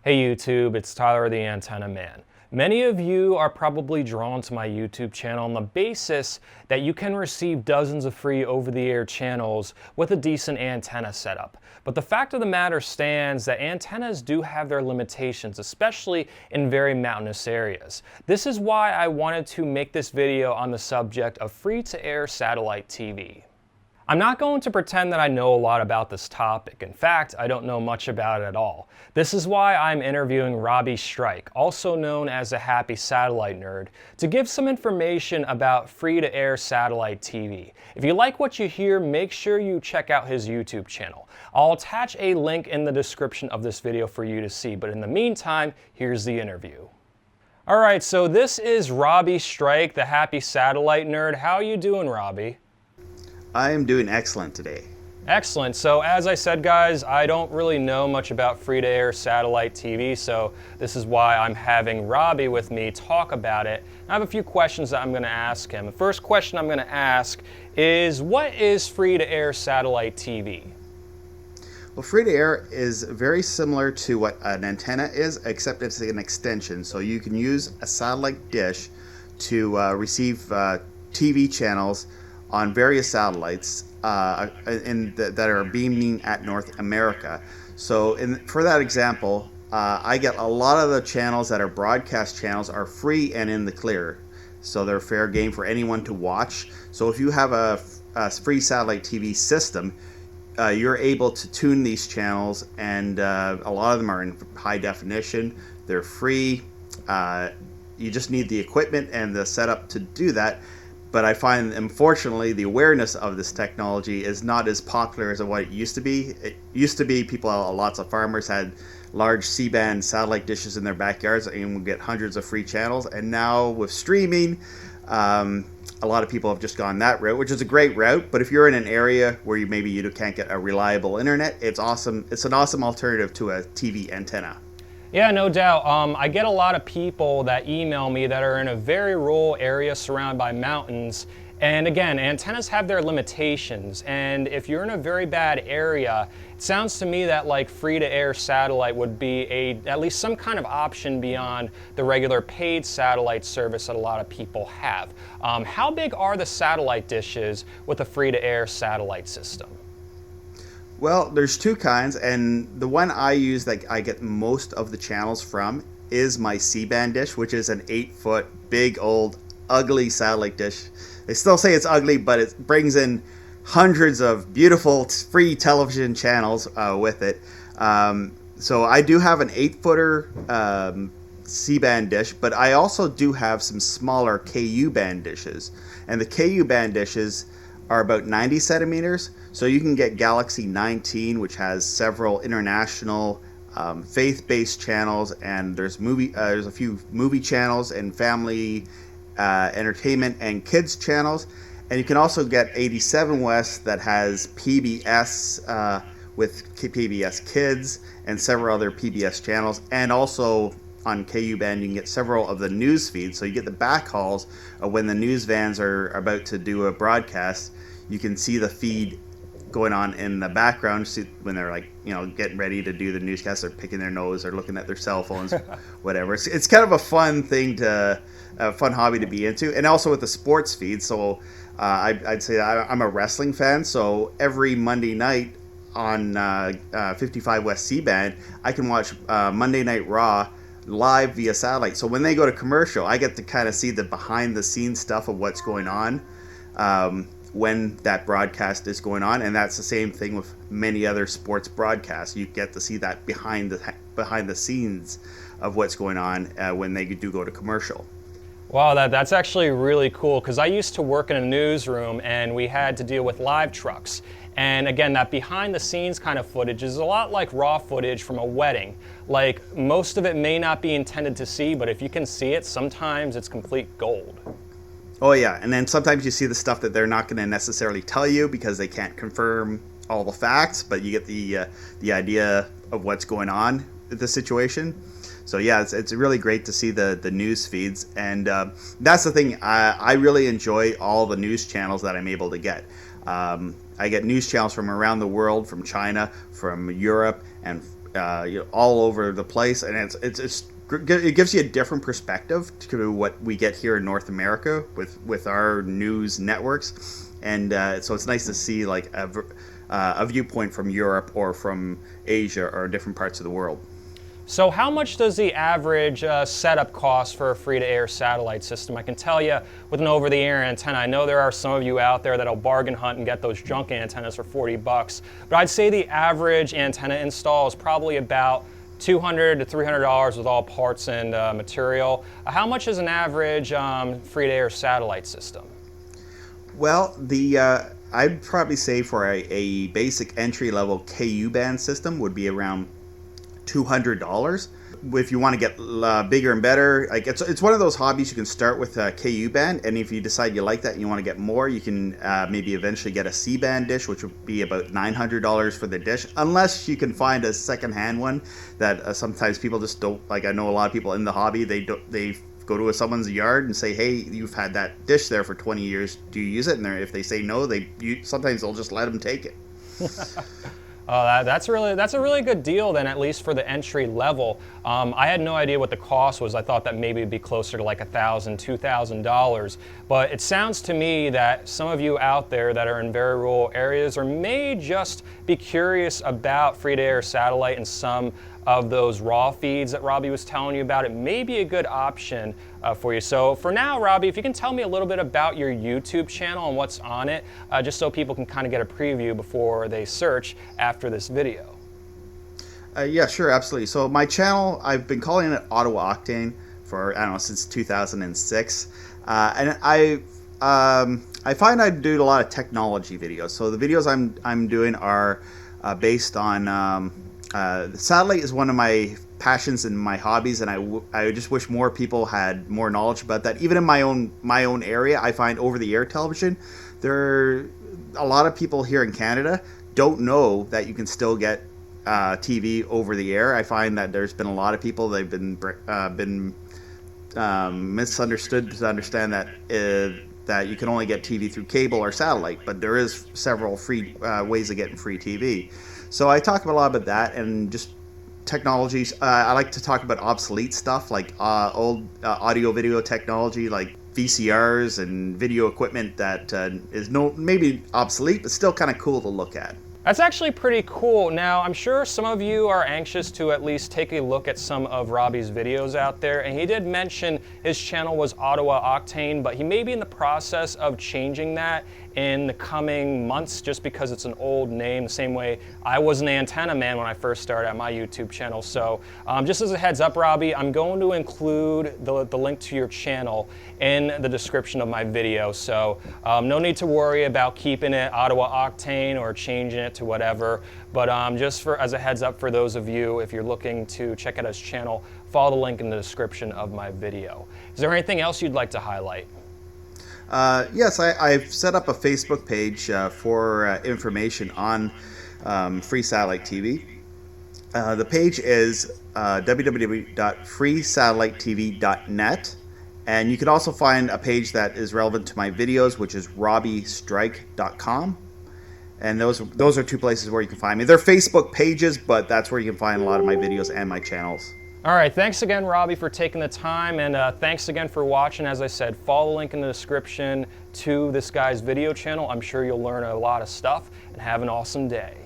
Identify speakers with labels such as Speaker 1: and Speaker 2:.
Speaker 1: Hey YouTube, it's Tyler the Antenna Man. Many of you are probably drawn to my YouTube channel on the basis that you can receive dozens of free over-the-air channels with a decent antenna setup. But the fact of the matter stands that antennas do have their limitations, especially in very mountainous areas. This is why I wanted to make this video on the subject of free-to-air satellite TV. I'm not going to pretend that I know a lot about this topic. In fact, I don't know much about it at all. This is why I'm interviewing Robbie Strike, also known as a happy satellite nerd, to give some information about free-to-air satellite TV. If you like what you hear, make sure you check out his YouTube channel. I'll attach a link in the description of this video for you to see, but in the meantime, here's the interview. Alright, so this is Robbie Strike, the happy satellite nerd. How are you doing, Robbie?
Speaker 2: I am doing excellent today.
Speaker 1: Excellent. So as I said, guys, I don't really know much about free-to-air satellite TV, so this is why I'm having Robbie with me talk about it. I have a few questions that I'm going to ask him. The first question I'm going to ask is, what is free-to-air satellite TV?
Speaker 2: Well, free-to-air is very similar to what an antenna is, except it's an extension. So you can use a satellite dish to receive TV channels on various satellites that are beaming at North America. So for that example, I get a lot of the channels that are broadcast channels are free and in the clear. So they're fair game for anyone to watch. So if you have a free satellite TV system, you're able to tune these channels, and a lot of them are in high definition. They're free. You just need the equipment and the setup to do that. But I find, unfortunately, the awareness of this technology is not as popular as what it used to be. It used to be lots of farmers had large C-band satellite dishes in their backyards and would get hundreds of free channels. And now with streaming, a lot of people have just gone that route, which is a great route. But if you're in an area where maybe you can't get a reliable internet, it's awesome. It's an awesome alternative to a TV antenna.
Speaker 1: Yeah, no doubt. I get a lot of people that email me that are in a very rural area surrounded by mountains. And again, antennas have their limitations. And if you're in a very bad area, it sounds to me that like free-to-air satellite would be at least some kind of option beyond the regular paid satellite service that a lot of people have. How big are the satellite dishes with a free-to-air satellite system?
Speaker 2: Well, there's two kinds, and the one I use that I get most of the channels from is my C-band dish, which is an 8-foot, big, old, ugly satellite dish. They still say it's ugly, but it brings in hundreds of beautiful free television channels with it. So I do have an 8-footer C-band dish, but I also do have some smaller KU-band dishes. And the KU-band dishes are about 90 centimeters. So you can get Galaxy 19, which has several international faith-based channels, and there's a few movie channels and family entertainment and kids channels. And you can also get 87 West that has PBS with PBS Kids and several other PBS channels. And also on KU band, you can get several of the news feeds. So you get the backhauls of when the news vans are about to do a broadcast. You can see the feed going on in the background when they're like, getting ready to do the newscast. They're picking their nose or looking at their cell phones, whatever. It's kind of a fun thing a fun hobby to be into. And also with the sports feed. So I'd say I'm a wrestling fan. So every Monday night on 55 West C-band, I can watch Monday Night Raw live via satellite. So when they go to commercial, I get to kind of see the behind the scenes stuff of what's going on when that broadcast is going on. And that's the same thing with many other sports broadcasts. You get to see that behind the scenes of what's going on when they do go to commercial.
Speaker 1: Wow, that's actually really cool, because I used to work in a newsroom and we had to deal with live trucks. And again, that behind the scenes kind of footage is a lot like raw footage from a wedding. Like, most of it may not be intended to see, but if you can see it, sometimes it's complete gold.
Speaker 2: Oh yeah, and then sometimes you see the stuff that they're not going to necessarily tell you because they can't confirm all the facts, but you get the idea of what's going on with the situation. So yeah, it's really great to see the news feeds, and that's the thing. I really enjoy all the news channels that I'm able to get. I get news channels from around the world, from China, from Europe, and all over the place, and it gives you a different perspective to what we get here in North America with our news networks, and so it's nice to see like a viewpoint from Europe or from Asia or different parts of the world.
Speaker 1: So how much does the average setup cost for a free-to-air satellite system? I can tell you with an over-the-air antenna, I know there are some of you out there that'll bargain hunt and get those junk antennas for 40 bucks, but I'd say the average antenna install is probably about $200 to $300 with all parts and material. How much is an average free-to-air satellite system?
Speaker 2: Well, I'd probably say for a basic entry-level KU band system would be around $200. If you want to get bigger and better, like it's one of those hobbies you can start with a KU band, and if you decide you like that and you want to get more, you can maybe eventually get a C band dish, which would be about $900 for the dish, unless you can find a second-hand one that sometimes people just don't like. I know a lot of people in the hobby, they go to someone's yard and say, hey, you've had that dish there for 20 years, do you use it? And if they say no, sometimes they'll just let them take it.
Speaker 1: Oh, that's a really good deal then, at least for the entry level. I had no idea what the cost was. I thought that maybe it'd be closer to like $1,000, $2,000. But it sounds to me that some of you out there that are in very rural areas or may just be curious about free-to-air satellite and some of those raw feeds that Robbie was telling you about, it may be a good option for you. So for now, Robbie, if you can tell me a little bit about your YouTube channel and what's on it, just so people can kind of get a preview before they search after this video.
Speaker 2: Yeah, sure, absolutely. So my channel, I've been calling it Ottawa Octane for, I don't know, since 2006. And I find I do a lot of technology videos. So the videos I'm doing are based on satellite is one of my passions and my hobbies, and I just wish more people had more knowledge about that. Even in my own area, I find over-the-air television, a lot of people here in Canada don't know that you can still get TV over the air. I find that there's been a lot of people, they've been misunderstood to understand that you can only get TV through cable or satellite, but there is several free ways of getting free TV. So I talk a lot about that and just technologies. I like to talk about obsolete stuff like old audio video technology like VCRs and video equipment that is maybe obsolete but still kind of cool to look at.
Speaker 1: That's actually pretty cool. Now, I'm sure some of you are anxious to at least take a look at some of Robbie's videos out there, and he did mention his channel was Ottawa Octane, but he may be in the process of changing that in the coming months just because it's an old name, the same way I was an antenna man when I first started at my YouTube channel. So just as a heads up, Robbie, I'm going to include the link to your channel in the description of my video. So no need to worry about keeping it Ottawa Octane or changing it to whatever. But just as a heads up for those of you, if you're looking to check out his channel, follow the link in the description of my video. Is there anything else you'd like to highlight?
Speaker 2: Yes, I've set up a Facebook page for information on free satellite TV. The page is www.freesatellitetv.net, and you can also find a page that is relevant to my videos, which is robbiestrike.com. And those are two places where you can find me. They're Facebook pages, but that's where you can find a lot of my videos and my channels.
Speaker 1: All right, thanks again, Robbie, for taking the time, and thanks again for watching. As I said, follow the link in the description to this guy's video channel. I'm sure you'll learn a lot of stuff, and have an awesome day.